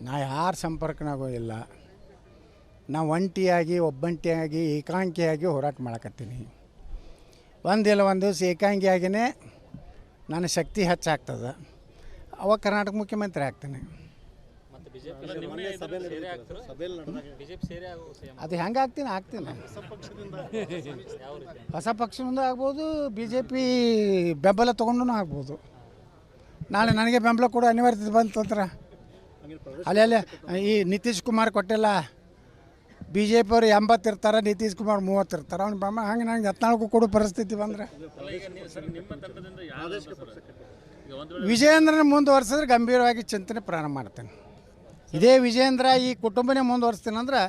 ನಾ ಯಾರ ಸಂಪರ್ಕನಾಗೂ ಇಲ್ಲ. ನಾ ಒಬ್ಬಂಟಿಯಾಗಿ ಏಕಾಂಗಿಯಾಗಿ ಹೋರಾಟ ಮಾಡಕತ್ತೀನಿ. ಒಂದಿಲ್ಲ ಒಂದು ದಿವಸ ಏಕಾಂಗಿಯಾಗಿಯೇ ನನ್ನ ಶಕ್ತಿ ಹೆಚ್ಚಾಗ್ತದೆ. ಅವಾಗ ಕರ್ನಾಟಕ ಮುಖ್ಯಮಂತ್ರಿ ಆಗ್ತೇನೆ. ಅದು ಹೆಂಗೆ ಆಗ್ತೀನಿ ಹೊಸ ಪಕ್ಷದಿಂದ ಆಗ್ಬೋದು, BJP ಬೆಂಬಲ ತೊಗೊಂಡು ಆಗ್ಬೋದು. ನಾಳೆ ನನಗೆ ಬೆಂಬಲ ಕೊಡೋ ಅನಿವಾರ್ಯತೆ ಬಂತಂದ್ರೆ ಅಲ್ಲೇ ಈ ನಿತೀಶ್ ಕುಮಾರ್ ಕೊಟ್ಟಿಲ್ಲ, BJP ಅವರು 80 ಇರ್ತಾರೆ, ನಿತೀಶ್ ಕುಮಾರ್ 30 ಇರ್ತಾರೆ. ಅವ್ನು ಬೆಂಬಲ ಹಂಗೆ ನನಗೆ 14 ಕೊಡೋ ಪರಿಸ್ಥಿತಿ ಬಂದರೆ ವಿಜಯೇಂದ್ರನ ಮುಂದುವರ್ಸಿದ್ರೆ ಗಂಭೀರವಾಗಿ ಚಿಂತನೆ ಪ್ರಾರಂಭ ಮಾಡ್ತೇನೆ. ಇದೇ ವಿಜಯೇಂದ್ರ ಈ ಕುಟುಂಬನೇ ಮುಂದುವರ್ಸ್ತೀನಿ ಅಂದ್ರೆ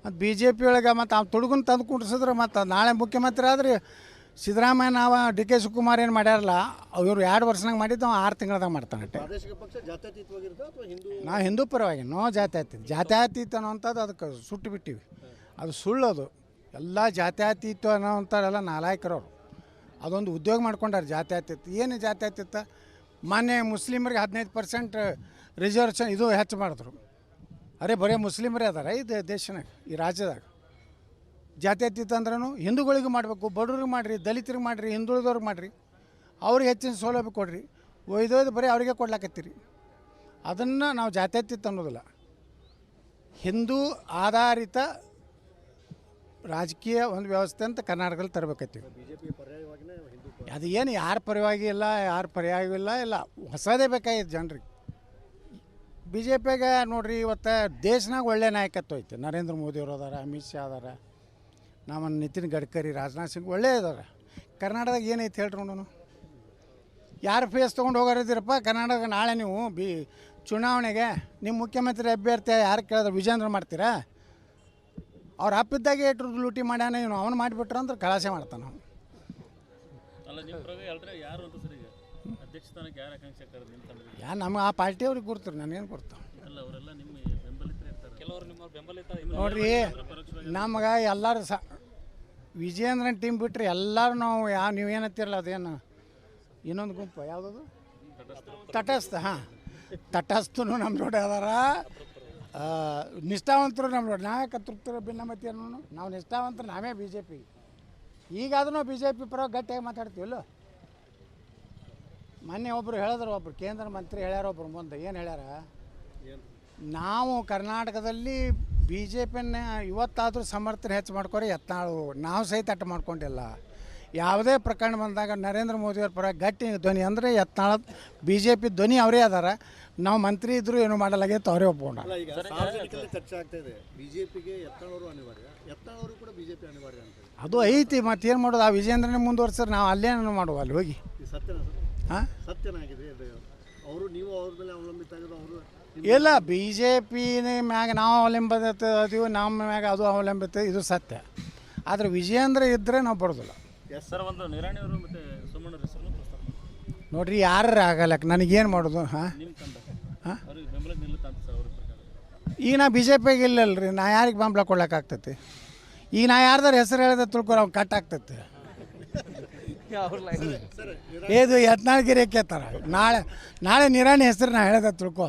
ಮತ್ತು BJP ಒಳಗೆ ಮತ್ತು ಅವ್ನು ತುಡುಗನ ತಂದು ಕುಂಡ್ಸಿದ್ರೆ ಮತ್ತು ನಾಳೆ ಮುಖ್ಯಮಂತ್ರಿ ಆದರೆ ಸಿದ್ದರಾಮಯ್ಯ ನಾವು DK ಶಿವಕುಮಾರ್ ಏನು ಮಾಡ್ಯಾರಲ್ಲ, ಇವರು 2 ವರ್ಷನಾಗ ಮಾಡಿದ್ದು 6 ತಿಂಗಳದಾಗ ಮಾಡ್ತಾನೆ. ನಾವು ಹಿಂದೂ ಪರವಾಗಿ ಜಾತ್ಯಾತೀತ ಅನ್ನೋವಂಥದ್ದು ಅದಕ್ಕೆ ಸುಟ್ಟು ಬಿಟ್ಟಿವಿ. ಅದು ಸುಳ್ಳೋದು. ಎಲ್ಲ ಜಾತ್ಯಾತೀತ ಅನ್ನೋವಂಥವ್ರೆಲ್ಲ ನಾಲಾಯಕರವರು. ಅದೊಂದು ಉದ್ಯೋಗ ಮಾಡ್ಕೊಂಡಾರೆ ಜಾತ್ಯಾತೀತ. ಏನು ಜಾತ್ಯಾತೀತ? ಮಾನ್ಯ ಮುಸ್ಲಿಮರಿಗೆ 15% ರಿಸರ್ವೇಷನ್ ಇದು ಹೆಚ್ಚು ಮಾಡಿದ್ರು. ಬರೀ ಮುಸ್ಲಿಮರೇ ಅದಾರ ಇದು ದೇಶನಾಗ, ಈ ರಾಜ್ಯದಾಗ. ಜಾತ್ಯತೀತ ಅಂದ್ರೂ ಹಿಂದೂಗಳಿಗೆ ಮಾಡಬೇಕು, ಬಡವ್ರಿಗೆ ಮಾಡಿರಿ, ದಲಿತರಿಗೆ ಮಾಡಿರಿ, ಹಿಂದುಳಿದವ್ರಿಗೆ ಮಾಡಿರಿ, ಅವ್ರಿಗೆ ಹೆಚ್ಚಿನ ಸೌಲಭ್ಯ ಕೊಡಿರಿ. ಒಯ್ದೊಯ್ದು ಬರೀ ಅವರಿಗೆ ಕೊಡ್ಲಾಕತ್ತೀರಿ. ಅದನ್ನು ನಾವು ಜಾತ್ಯತೀತ ಅನ್ನೋದಿಲ್ಲ. ಹಿಂದೂ ಆಧಾರಿತ ರಾಜಕೀಯ ಒಂದು ವ್ಯವಸ್ಥೆ ಅಂತ ಕರ್ನಾಟಕದಲ್ಲಿ ತರಬೇಕತ್ತೀವಿ. ಅದು ಏನು ಯಾರ ಪರವಾಗಿ ಇಲ್ಲ, ಯಾರ ಪರ್ಯಾಯವಿಲ್ಲ, ಇಲ್ಲ ಹೊಸದೇ ಬೇಕಾಗಿತ್ತು ಜನರಿಗೆ. BJPಗೆ ನೋಡಿರಿ, ಇವತ್ತು ದೇಶನಾಗ ಒಳ್ಳೆಯ ನಾಯಕತ್ವ ಐತೆ. ನರೇಂದ್ರ ಮೋದಿಯವರು ಅದಾರ, ಅಮಿತ್ ಶಾ ಅದಾರ, ನಮ್ಮ ನಿತಿನ್ ಗಡ್ಕರಿ, ರಾಜನಾಥ್ ಸಿಂಗ್ ಒಳ್ಳೆ ಇದಾರೆ. ಕರ್ನಾಟಕದಾಗ ಏನೈತೆ ಹೇಳ್ರಿ ನೋಡೋಣ. ಯಾರು ಫೇಸ್ ತೊಗೊಂಡು ಹೋಗೋರಿದ್ದೀರಪ್ಪ ಕರ್ನಾಟಕ? ನಾಳೆ ನೀವು ಚುನಾವಣೆಗೆ ನಿಮ್ಮ ಮುಖ್ಯಮಂತ್ರಿ ಅಭ್ಯರ್ಥಿ ಯಾರು ಕೇಳಿದ್ರೆ ವಿಜೇಂದ್ರ ಮಾಡ್ತೀರಾ? ಅವ್ರು ಹಪ್ಪಿದ್ದಾಗೆ ಏಟ್ರು ಲೂಟಿ ಮಾಡ್ಯಾನ, ಇವನು ಅವನು ಮಾಡಿಬಿಟ್ರೆ ಅಂದ್ರೆ ಕಳಾಸೆ ಮಾಡ್ತಾನೆ ನಾವು. ಯಾರು ನಮ್ಗೆ ಆ ಪಾರ್ಟಿಯವ್ರಿಗೆ ಕೊಡ್ತಾರೆ, ನನಗೇನು ಕೊಡ್ತಾವೆ ನೋಡ್ರಿ. ನಮ್ಗೆ ಎಲ್ಲರೂ ವಿಜೇಂದ್ರನ ಟೀಮ್ ಬಿಟ್ಟರೆ ಎಲ್ಲರೂ ನಾವು ನೀವು ಏನಂತೀರಲ್ಲ ಅದೇನು ಇನ್ನೊಂದು ಗುಂಪು ಯಾವುದದು ತಟಸ್ಥ. ತಟಸ್ಥನು ನಮ್ಮ ಜೋಡಿ ಅದಾರ, ನಿಷ್ಠಾವಂತರು ನಮ್ಮ ಜೋಡಿ. ನಾವೇ ತೃಪ್ತರ ಭಿನ್ನಮತಿ ಅನ್ನೋನು ನಾವು ನಿಷ್ಠಾವಂತರು ನಾವೇ BJP. ಈಗಾದ್ರೂ ನಾವು BJP ಪರವಾಗಿ ಗಟ್ಟಿಯಾಗಿ ಮಾತಾಡ್ತೀವಲ್ಲ. ಮೊನ್ನೆ ಒಬ್ಬರು ಹೇಳಿದ್ರು, ಒಬ್ಬರು ಕೇಂದ್ರ ಮಂತ್ರಿ ಹೇಳ್ಯಾರ, ಒಬ್ಬರು ಮುಂದೆ ಏನು ಹೇಳ್ಯಾರ, ನಾವು ಕರ್ನಾಟಕದಲ್ಲಿ BJPನ ಇವತ್ತಾದರೂ ಸಮರ್ಥನೆ ಹೆಚ್ಚು ಮಾಡ್ಕೊರಿ, ಯತ್ನಾಳು ನಾವು ಸಹಿತ ಅಟ್ಟು ಮಾಡ್ಕೊಂಡಿಲ್ಲ. ಯಾವುದೇ ಪ್ರಕರಣ ಬಂದಾಗ ನರೇಂದ್ರ ಮೋದಿಯವ್ರ ಪರ ಗಟ್ಟಿ ಧ್ವನಿ ಅಂದರೆ ಯತ್ನಾಳ BJP ಧ್ವನಿ ಅವರೇ ಅದಾರ. ನಾವು ಮಂತ್ರಿ ಇದ್ದರೂ ಏನು ಮಾಡಲಾಗೈತೆ ಅವರೇ ಒಪ್ಕೊಂಡ. ಚರ್ಚೆ ಆಗ್ತಾ ಇದೆ BJPಗೆ ಯತ್ನಾಳವರು ಅನಿವಾರ್ಯ, ಯತ್ನಾಳವರು ಕೂಡ BJP ಅನಿವಾರ್ಯ ಅಂತ. ಅದು ಐತಿ, ಮತ್ತೇನು ಮಾಡೋದು? ಆ ವಿಜೇಂದ್ರನೇ ಮುಂದುವರ್ಸಿದ್ರೆ ನಾವು ಅಲ್ಲೇನು ಮಾಡುವ ಅಲ್ಲಿ ಹೋಗಿ. ಸತ್ಯನಾಗಿದೆ ಅವರು, ನೀವು ಅವ್ರ ಮೇಲೆ ಅವಲಂಬಿತ ಆಗಿದ್ದು ಅವರು ಇಲ್ಲ. BJPನ ಮ್ಯಾಗ ನಾವು ಅವಲಂಬಿತ ಅದೀವಿ, ನಮ್ಮ ಮ್ಯಾಗ ಅದು ಅವಲಂಬಿತ, ಇದು ಸತ್ಯ. ಆದರೆ ವಿಜೇಂದ್ರ ಇದ್ದರೆ ನಾವು ಬರೋದಿಲ್ಲ. ನೋಡ್ರಿ, ಯಾರು ಆಗಲ್ಲಕ್ಕೆ ನನಗೇನು ಮಾಡೋದು? ಈಗ ನಾ BJPಗೆ ಇಲ್ಲಲ್ರಿ, ನಾ ಯಾರಿಗೆ ಬೆಂಬಲ ಕೊಡ್ಲಿಕ್ಕಾಗ್ತೈತಿ? ಈಗ ನಾ ಯಾರ್ದಾರು ಹೆಸರು ಹೇಳಿದ್ರೆ ತಿಳ್ಕೊರ ಅವ್ನು ಕಟ್ ಆಗ್ತೈತಿ. ಇದು ಯತ್ನಾಳ್ಗಿರಿ ಕೇಳ್ತಾರ. ನಾಳೆ ನಿರಾಣಿ ಹೆಸರು ನಾ ಹೇಳಿದೆ ತಿಳ್ಕೊ.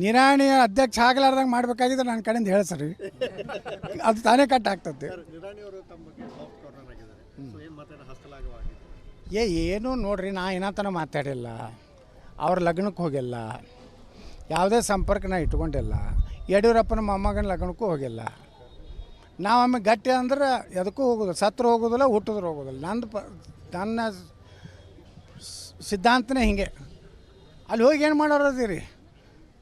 ನಿರಾಣಿ ಅಧ್ಯಕ್ಷ ಆಗಲಾರ್ದಂಗೆ ಮಾಡ್ಬೇಕಾಗಿದ್ರೆ ನನ್ನ ಕಡೆಯಿಂದ ಹೇಳ್ಸರಿ, ಅದು ತಾನೇ ಕಟ್ ಆಗ್ತೈತಿ. ಏನು ನೋಡ್ರಿ, ನಾ ಏನತನ ಮಾತಾಡಿಲ್ಲ, ಅವ್ರ ಲಗ್ನಕ್ಕೆ ಹೋಗಿಲ್ಲ, ಯಾವುದೇ ಸಂಪರ್ಕನ ಇಟ್ಕೊಂಡಿಲ್ಲ. ಯಡಿಯೂರಪ್ಪನ ಮೊಮ್ಮಗನ ಲಗ್ನಕ್ಕೂ ಹೋಗಿಲ್ಲ. ನಾವು ಆಮೇಲೆ ಗಟ್ಟಿ ಅಂದ್ರೆ ಎದಕ್ಕೂ ಹೋಗೋದು, ಸತ್ರು ಹೋಗೋದಿಲ್ಲ, ಹುಟ್ಟಿದ್ರು ಹೋಗೋದಿಲ್ಲ. ನನ್ನ ಸಿದ್ಧಾಂತನೇ ಹಿಂಗೆ. ಅಲ್ಲಿ ಹೋಗಿ ಏನು ಮಾಡೋರದಿರಿ?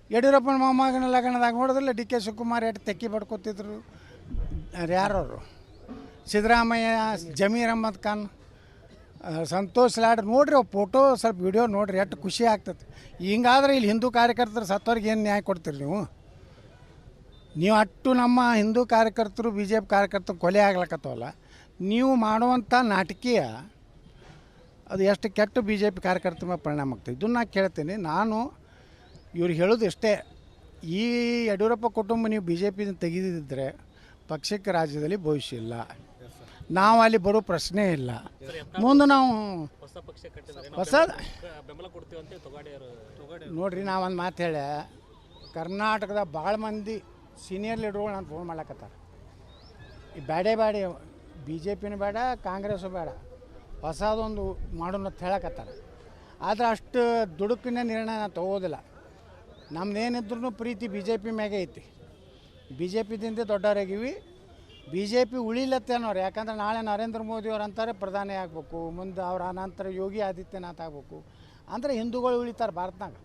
ಯಡಿಯೂರಪ್ಪನ ಮೊಮ್ಮಗನ ಲಗ್ನದಾಗ ನೋಡೋದಿಲ್ಲ, DK ಶಿವಕುಮಾರ್ ಎಷ್ಟು ತೆಕ್ಕಿ ಪಡ್ಕೊತಿದ್ರು. ಯಾರವರು? ಸಿದ್ದರಾಮಯ್ಯ, ಜಮೀರ್ ಅಹ್ಮದ್ ಖಾನ್, ಸಂತೋಷ್ ಲಾಡ್ ನೋಡ್ರಿ, ಫೋಟೋ ಸ್ವಲ್ಪ ವಿಡಿಯೋ ನೋಡ್ರಿ, ಎಷ್ಟು ಖುಷಿ ಆಗ್ತದೆ. ಹಿಂಗಾದ್ರೆ ಇಲ್ಲಿ ಹಿಂದೂ ಕಾರ್ಯಕರ್ತರು ಸತ್ತವ್ರಿಗೆ ಏನು ನ್ಯಾಯ ಕೊಡ್ತೀರಿ ನೀವು ಅಟ್ಟು ನಮ್ಮ ಹಿಂದೂ ಕಾರ್ಯಕರ್ತರು BJP ಕಾರ್ಯಕರ್ತರು ಕೊಲೆ ಆಗ್ಲಕ್ಕತ್ತವಲ್ಲ. ನೀವು ಮಾಡುವಂಥ ನಾಟಕೀಯ ಅದು ಎಷ್ಟು ಕೆಟ್ಟ BJP ಕಾರ್ಯಕರ್ತರ ಮೇಲೆ ಪರಿಣಾಮ ಆಗ್ತದೆ. ಇದನ್ನು ನಾನು ಕೇಳ್ತೀನಿ. ನಾನು ಇವ್ರಿಗೆ ಹೇಳೋದು ಇಷ್ಟೇ, ಈ ಯಡಿಯೂರಪ್ಪ ಕುಟುಂಬ ನೀವು BJPನ ತೆಗೆದಿದ್ದರೆ ಪಕ್ಷಕ್ಕೆ ರಾಜ್ಯದಲ್ಲಿ ಭವಿಷ್ಯ ಇಲ್ಲ. ನಾವು ಅಲ್ಲಿ ಬರೋ ಪ್ರಶ್ನೆ ಇಲ್ಲ. ಮುಂದೆ ನಾವು ಹೊಸ ನೋಡ್ರಿ, ನಾವು ಒಂದು ಮಾತು ಹೇಳ, ಕರ್ನಾಟಕದ ಭಾಳ ಮಂದಿ ಸೀನಿಯರ್ ಲೀಡ್ರುಗಳು ನಾನು ಫೋನ್ ಮಾಡ್ಲಕತ್ತಾರೆ. ಈ ಬೇಡ ಬಿ ಜೆ ಪಿನೂ ಬೇಡ, ಕಾಂಗ್ರೆಸ್ಸು ಬೇಡ, ಹೊಸದೊಂದು ಮಾಡೋಣ ಅಂತ ಹೇಳಕತ್ತಾರೆ. ಆದರೆ ಅಷ್ಟು ದುಡುಕಿನ ನಿರ್ಣಯ ನಾನು ತೊಗೋದಿಲ್ಲ. ನಮ್ದೇನಿದ್ರೂ ಪ್ರೀತಿ ಬಿ ಜೆ ಪಿ ಮ್ಯಾಗೆ ಐತಿ. ಬಿ ಜೆ ಪಿದಿಂದ ದೊಡ್ಡವರಾಗಿವಿ. ಬಿ ಜೆ ಪಿ ಉಳಿಲತ್ತೇನವ್ರು, ಯಾಕಂದ್ರೆ ನಾಳೆ ನರೇಂದ್ರ ಮೋದಿಯವ್ರು ಅಂತಾರೆ ಪ್ರಧಾನಿ ಆಗಬೇಕು, ಮುಂದೆ ಅವ್ರ ಅನಂತರ ಯೋಗಿ ಆದಿತ್ಯನಾಥ್ ಆಗಬೇಕು ಅಂದರೆ ಹಿಂದೂಗಳು ಉಳಿತಾರೆ ಭಾರತನಾಗ.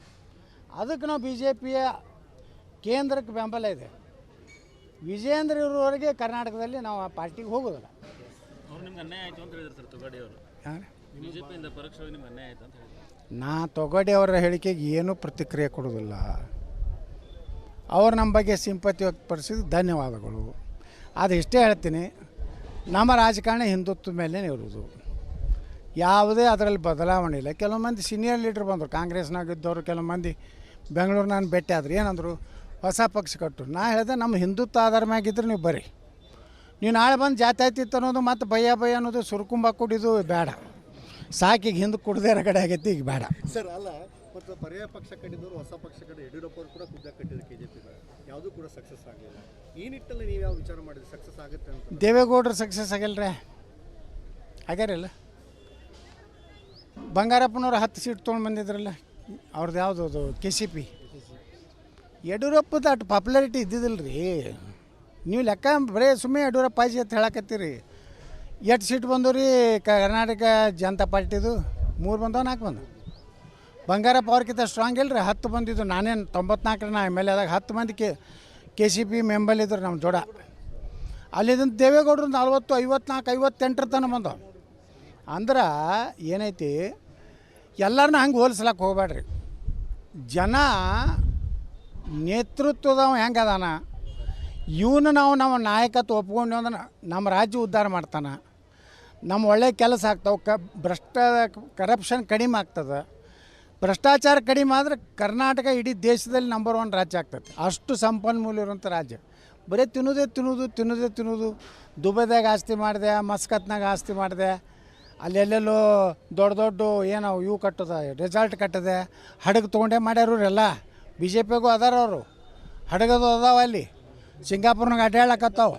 ಅದಕ್ಕೆ ನಾವು ಬಿ ಜೆ ಪಿಯ ಕೇಂದ್ರಕ್ಕೆ ಬೆಂಬಲ ಇದೆ. ವಿಜೇಂದ್ರ ಇರೋವರೆಗೆ ಕರ್ನಾಟಕದಲ್ಲಿ ನಾವು ಆ ಪಾರ್ಟಿಗೆ ಹೋಗೋದಿಲ್ಲ. ಅವ್ರು ನಿಮ್ಗೆ ಅನ್ಯಾಯ ಆಯಿತು ಅಂತ ಹೇಳಿದ್ರು ಸರ್ ತೊಗಾಡಿ ಅವರು. ಬಿಜೆಪಿಯಿಂದ ಪರೋಕ್ಷವಾಗಿ ನಿಮ್ಗೆ ಅನ್ಯಾಯ ಆಯಿತು ಅಂತ ಹೇಳಿದ್ರು. ನಾ ತೊಗಾಡಿ ಅವರ ಹೇಳಿಕೆಗೆ ಏನೂ ಪ್ರತಿಕ್ರಿಯೆ ಕೊಡೋದಿಲ್ಲ. ಅವ್ರು ನಮ್ಮ ಬಗ್ಗೆ ಸಿಂಪತಿ ವ್ಯಕ್ತಪಡಿಸಿದ ಧನ್ಯವಾದಗಳು. ಅದು ಇಷ್ಟೇ ಹೇಳ್ತೀನಿ, ನಮ್ಮ ರಾಜಕಾರಣ ಹಿಂದುತ್ವದ ಮೇಲೆ ಇರೋದು, ಯಾವುದೇ ಅದರಲ್ಲಿ ಬದಲಾವಣೆ ಇಲ್ಲ. ಕೆಲವು ಮಂದಿ ಸೀನಿಯರ್ ಲೀಡ್ರ್ ಬಂದರು, ಕಾಂಗ್ರೆಸ್ನಾಗಿದ್ದವರು ಕೆಲವು ಮಂದಿ ಬೆಂಗಳೂರು ನಾನು ಭೇಟಿ ಆದ್ರು. ಏನಂದರು, ಹೊಸ ಪಕ್ಷ ಕಟ್ಟು. ನಾ ಹೇಳಿದೆ ನಮ್ಮ ಹಿಂದುತ್ವ ಆಧಾರ ಮ್ಯಾಗಿದ್ರೆ ನೀವು ಬರ್ರಿ. ನೀವು ನಾಳೆ ಬಂದು ಜಾತ್ಯಾತೀತ ಅನ್ನೋದು ಮತ್ತು ಭಯ ಅನ್ನೋದು ಸುರುಕುಂಬ ಕುಡಿದು ಬೇಡ. ಸಾಕಿಗೆ ಹಿಂದೆ ಕುಡ್ದೇ ರಗಡೆ ಆಗೈತಿ, ಈಗ ಬೇಡ ಸರ್. ಅಲ್ಲ, ಮತ್ತು ಪರ್ಯಾಯ ಪಕ್ಷ ಕಟ್ಟಿದವರು ಹೊಸ ಪಕ್ಷ ಕಡೆ ಯಡಿಯೂರಪ್ಪ ಅವರು ಕೂಡ ಖುದ್ದಾಗಿ ಕಟ್ಟಿದ್ರು KJP. ಯಾವುದೂ ಕೂಡ ಸಕ್ಸಸ್ ಆಗಲಿಲ್ಲ. ಈ ನಿಟ್ಟಲ್ಲಿ ನೀವು ಯಾವ ವಿಚಾರ ಮಾಡಿದ್ರೆ ಸಕ್ಸಸ್ ಆಗುತ್ತೆ ಅಂತ? ದೇವೇಗೌಡರು ಸಕ್ಸಸ್ ಆಗಿಲ್ಲರೆ ಆಗ್ಯಾರಿಲ್ಲ. ಬಂಗಾರಪ್ಪನವ್ರು 10 ಸೀಟ್ ತೊಗೊಂಡು ಬಂದಿದ್ರಲ್ಲ, ಅವ್ರದ್ದು ಯಾವುದು ಅದು KCP. ಯಡಿಯೂರಪ್ಪದ ಅಷ್ಟು ಪಾಪ್ಯುಲಾರಿಟಿ ಇದ್ದಿದ್ದಿಲ್ಲ ರೀ. ನೀವು ಲೆಕ್ಕ ಬರೀ ಸುಮ್ಮನೆ ಯಡಿಯೂರಪ್ಪ ಪಾಜಿ ಅಂತ ಹೇಳಕತ್ತೀರಿ. 8 ಸೀಟ್ ಬಂದವು ರೀ ಕರ್ನಾಟಕ ಜನತಾ ಪಾರ್ಟಿದು, 3 ಬಂದವು 4 ಬಂದವು. ಬಂಗಾರಪ್ಪ ಅವ್ರಿಗಿಂತ ಸ್ಟ್ರಾಂಗ್ ಇಲ್ಲ ರೀ. 10 ಬಂದಿದ್ದು. ನಾನೇನು 94 ನಾ MLA ಆದಾಗ 10 ಮಂದಿ KCP ಮೆಂಬರ್ ಇದ್ರು ನಮ್ಮ ಜೋಡ. ಅಲ್ಲಿದ್ದಂತ ದೇವೇಗೌಡರು 40, 54, 58 ತನಕ ಬಂದವು. ಅಂದ್ರೆ ಏನೈತಿ, ಎಲ್ಲರನ್ನ ಹಂಗೆ ಹೋಲಿಸ್ಲಕ್ಕೆ ಹೋಗ್ಬೇಡ್ರಿ. ಜನ ನೇತೃತ್ವದವ ಹೆಂಗೆ ಅದಾನ, ಇವನು ನಾವು ನಾಯಕತ್ವ ಒಪ್ಕೊಂಡು ಅಂದ್ರೆ ನಮ್ಮ ರಾಜ್ಯ ಉದ್ಧಾರ ಮಾಡ್ತಾನೆ, ನಮ್ಮ ಒಳ್ಳೆ ಕೆಲಸ ಆಗ್ತಾವೆ, ಕರಪ್ಷನ್ ಕಡಿಮೆ ಆಗ್ತದೆ. ಭ್ರಷ್ಟಾಚಾರ ಕಡಿಮೆ ಆದರೆ ಕರ್ನಾಟಕ ಇಡೀ ದೇಶದಲ್ಲಿ ನಂಬರ್ 1 ರಾಜ್ಯ ಆಗ್ತದೆ. ಅಷ್ಟು ಸಂಪನ್ಮೂಲ ಇರುವಂಥ ರಾಜ್ಯ. ಬರೀ ತಿನ್ನೋದು. ದುಬೈದಾಗ ಆಸ್ತಿ ಮಾಡಿದೆ, ಮಸ್ಕತ್ನಾಗ ಆಸ್ತಿ ಮಾಡಿದೆ, ಅಲ್ಲೆಲ್ಲೆಲ್ಲೋ ದೊಡ್ಡ ಏನೋ ಇವು ಕಟ್ಟೋದ, ರೆಸಾರ್ಟ್ ಕಟ್ಟದೆ, ಹಡಗು ತೊಗೊಂಡೇ ಮಾಡ್ಯಾರು ಎಲ್ಲ. ಬಿ ಜೆ ಪಿಗೂ ಅದಾರ ಅವರು, ಹಡಗದು ಅದಾವ ಅಲ್ಲಿ ಸಿಂಗಾಪುರ್ನಾಗ ಅಡ್ಡಾಡಕತ್ತಾವ.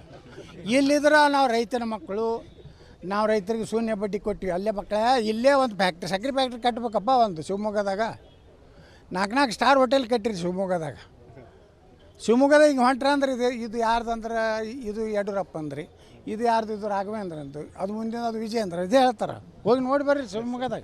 ಇಲ್ಲಿದ್ರೆ ನಾವು ರೈತನ ಮಕ್ಕಳು, ನಾವು ರೈತರಿಗೆ ಶೂನ್ಯ ಬಡ್ಡಿ ಕೊಟ್ಟಿವಿ. ಅಲ್ಲೇ ಮಕ್ಕಳ ಇಲ್ಲೇ ಒಂದು ಫ್ಯಾಕ್ಟ್ರಿ, ಸಕ್ಕರೆ ಫ್ಯಾಕ್ಟ್ರಿ ಕಟ್ಬೇಕಪ್ಪ ಒಂದು ಶಿವಮೊಗ್ಗದಾಗ. 4 ಸ್ಟಾರ್ ಹೋಟೆಲ್ ಕಟ್ಟಿರಿ ಶಿವಮೊಗ್ಗದಾಗ. ಶಿವಮೊಗ್ಗದಾಗ ಹಿಂಗೆ ಹೊಂಟ್ರ ಅಂದ್ರೆ ಇದು ಯಾರ್ದಂದ್ರೆ ಇದು ಯಡಿಯೂರಪ್ಪ ಅಂದ್ರಿ, ಇದು ಯಾರ್ದು ಇದು ರಾಘವೇಂದ್ರ ಅಂತ, ಅದು ಮುಂದಿನ ಅದು ವಿಜಯೇಂದ್ರ, ಇದೇ ಹೇಳ್ತಾರೆ. ಹೋಗಿ ನೋಡಿ ಬರ್ರಿ ಶಿವಮೊಗ್ಗದಾಗ.